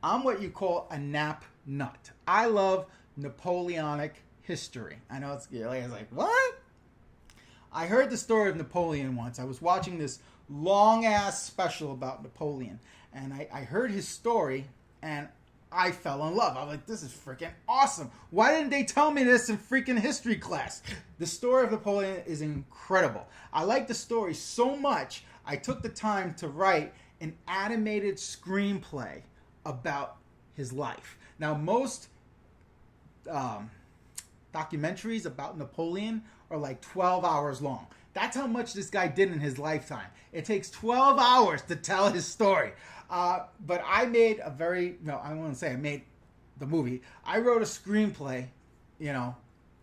I'm what you call a nap nut. I love Napoleonic history. I know it's like, what? I heard the story of Napoleon once. I was watching this long-ass special about Napoleon, and I heard his story, and I fell in love. I was like, this is freaking awesome. Why didn't they tell me this in freaking history class? The story of Napoleon is incredible. I like the story so much, I took the time to write an animated screenplay about his life. Now, most documentaries about Napoleon are like 12 hours long. That's how much this guy did in his lifetime. It takes 12 hours to tell his story. But I made I won't say I made the movie. I wrote a screenplay,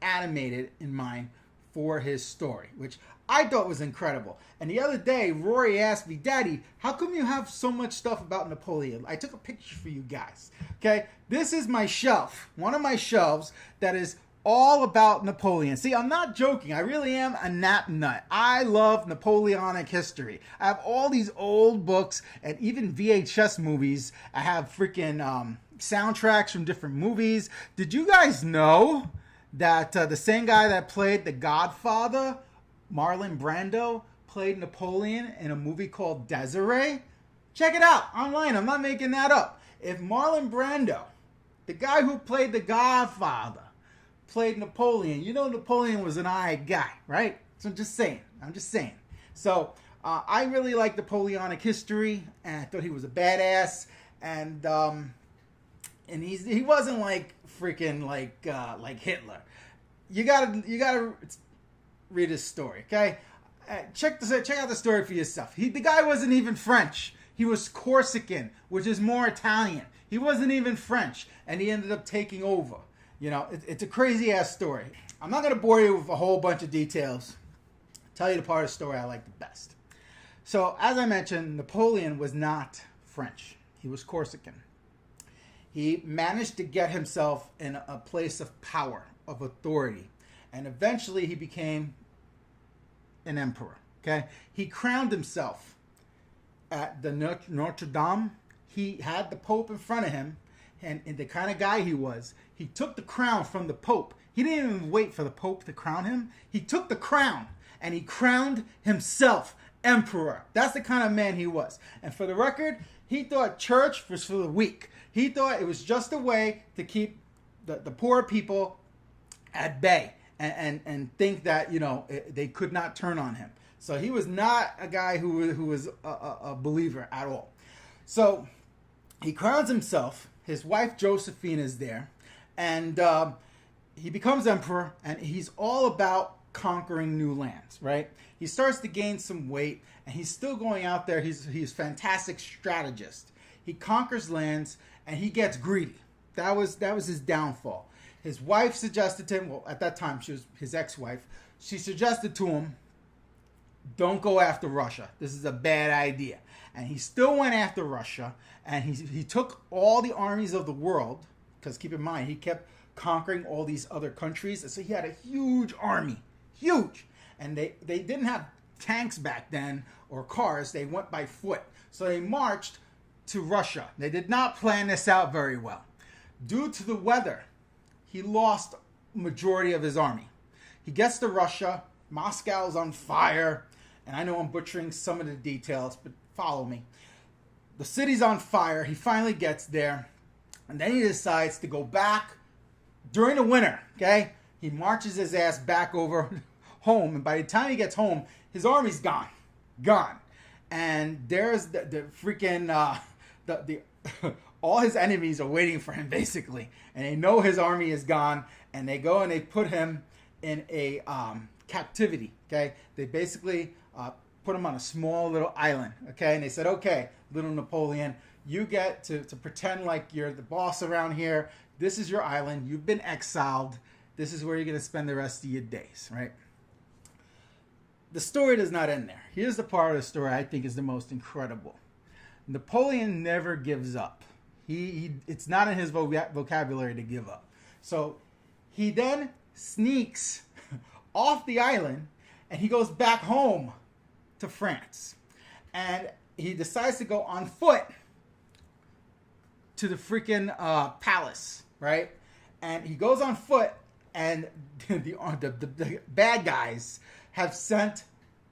animated in mind for his story, which I thought was incredible. And the other day, Rory asked me, Daddy, how come you have so much stuff about Napoleon? I took a picture for you guys. Okay, this is my shelf, one of my shelves that is all about Napoleon. See, I'm not joking. I really am a nap nut. I love Napoleonic history. I have all these old books and even VHS movies. I have freaking soundtracks from different movies. Did you guys know that the same guy that played the Godfather, Marlon Brando, played Napoleon in a movie called Desiree? Check it out online. I'm not making that up. If Marlon Brando, the guy who played the Godfather, played Napoleon, Napoleon was an eyed guy, right? So I'm just saying. So I really like Napoleonic history, and I thought he was a badass, and he wasn't like freaking like Hitler. You gotta read his story, okay? Check out the story for yourself. The guy wasn't even French. He was Corsican, which is more Italian. He wasn't even French, and he ended up taking over. It's a crazy ass story. I'm not going to bore you with a whole bunch of details. I'll tell you the part of the story I like the best. So, as I mentioned, Napoleon was not French. He was Corsican. He managed to get himself in a place of power, of authority, and eventually he became an emperor. Okay, he crowned himself at the Notre Dame. He had the Pope in front of him. And the kind of guy he was, he took the crown from the Pope. He didn't even wait for the Pope to crown him. He took the crown and he crowned himself emperor. That's the kind of man he was. And for the record, he thought church was for the weak. He thought it was just a way to keep the poor people at bay and think that, they could not turn on him. So he was not a guy who was a believer at all. So he crowns himself. His wife Josephine is there, and he becomes emperor, and he's all about conquering new lands, right? He starts to gain some weight, and he's still going out there. He's a fantastic strategist. He conquers lands, and he gets greedy. That was his downfall. His wife suggested to him, well, at that time, she was his ex-wife. She suggested to him, don't go after Russia. This is a bad idea. And he still went after Russia, and he took all the armies of the world, because keep in mind, he kept conquering all these other countries, and so he had a huge army, huge. And they didn't have tanks back then or cars. They went by foot. So they marched to Russia. They did not plan this out very well. Due to the weather, he lost majority of his army. He gets to Russia. Moscow's on fire. And I know I'm butchering some of the details, but follow me. The city's on fire. He finally gets there. And then he decides to go back during the winter, okay? He marches his ass back over home. And by the time he gets home, his army's gone. Gone. And there's the freaking, all his enemies are waiting for him, basically. And they know his army is gone. And they go and they put him in a captivity, okay? They basically put him on a small little island, okay? And they said, okay, little Napoleon, you get to pretend like you're the boss around here. This is your island. You've been exiled. This is where you're going to spend the rest of your days, right? The story does not end there. Here's the part of the story I think is the most incredible. Napoleon never gives up. It's not in his vocabulary to give up. So he then sneaks off the island and he goes back home to France. And he decides to go on foot to the freaking palace, right? And he goes on foot, and the bad guys have sent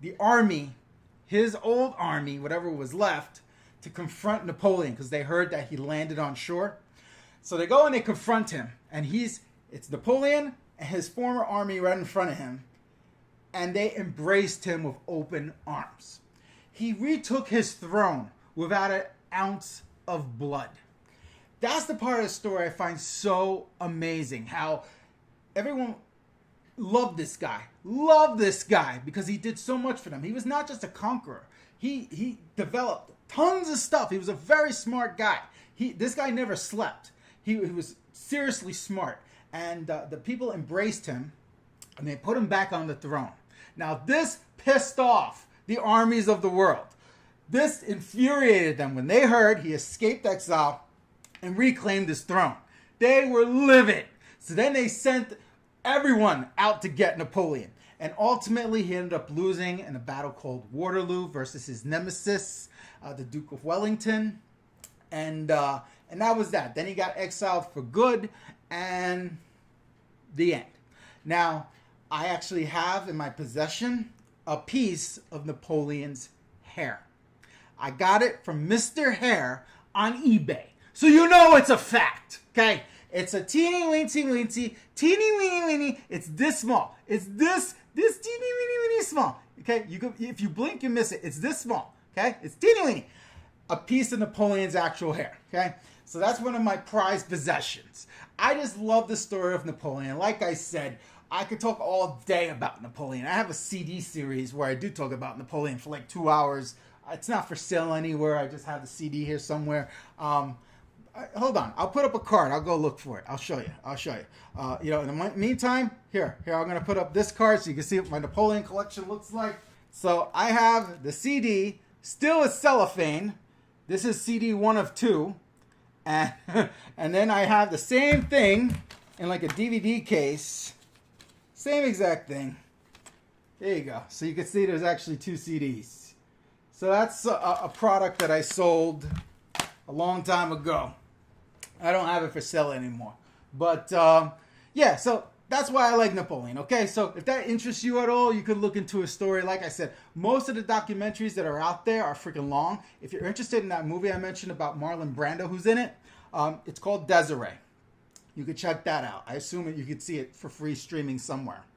the army, his old army, whatever was left, to confront Napoleon because they heard that he landed on shore. So they go and they confront him, and it's Napoleon and his former army right in front of him, and they embraced him with open arms. He retook his throne without an ounce of blood. That's the part of the story I find so amazing, how everyone loved this guy because he did so much for them. He was not just a conqueror. He developed tons of stuff. He was a very smart guy. This guy never slept. He was seriously smart. And the people embraced him, and they put him back on the throne. Now, this pissed off the armies of the world. This infuriated them when they heard he escaped exile and reclaimed his throne. They were livid. So then they sent everyone out to get Napoleon. And ultimately, he ended up losing in a battle called Waterloo versus his nemesis, the Duke of Wellington. And that was that. Then he got exiled for good, and the end. Now, I actually have in my possession a piece of Napoleon's hair. I got it from Mr. Hair on eBay. So you know it's a fact, okay? It's a teeny weeny. It's this small. It's this teeny weeny small, okay? If you blink, you miss it. It's this small, okay? It's teeny weeny. A piece of Napoleon's actual hair, okay? So that's one of my prized possessions. I just love the story of Napoleon. Like I said, I could talk all day about Napoleon. I have a CD series where I do talk about Napoleon for like 2 hours. It's not for sale anywhere. I just have the CD here somewhere. Hold on. I'll put up a card. I'll go look for it. I'll show you. In the meantime, here, I'm going to put up this card so you can see what my Napoleon collection looks like. So I have the CD, still is cellophane. This is CD 1 of 2. And then I have the same thing in like a DVD case. Same exact thing. There you go. So you can see there's actually 2 CDs. So that's a product that I sold a long time ago. I don't have it for sale anymore. But yeah, so that's why I like Napoleon. Okay, so if that interests you at all, you could look into a story. Like I said, most of the documentaries that are out there are freaking long. If you're interested in that movie I mentioned about Marlon Brando, who's in it, it's called Desiree. You could check that out. I assume that you could see it for free streaming somewhere.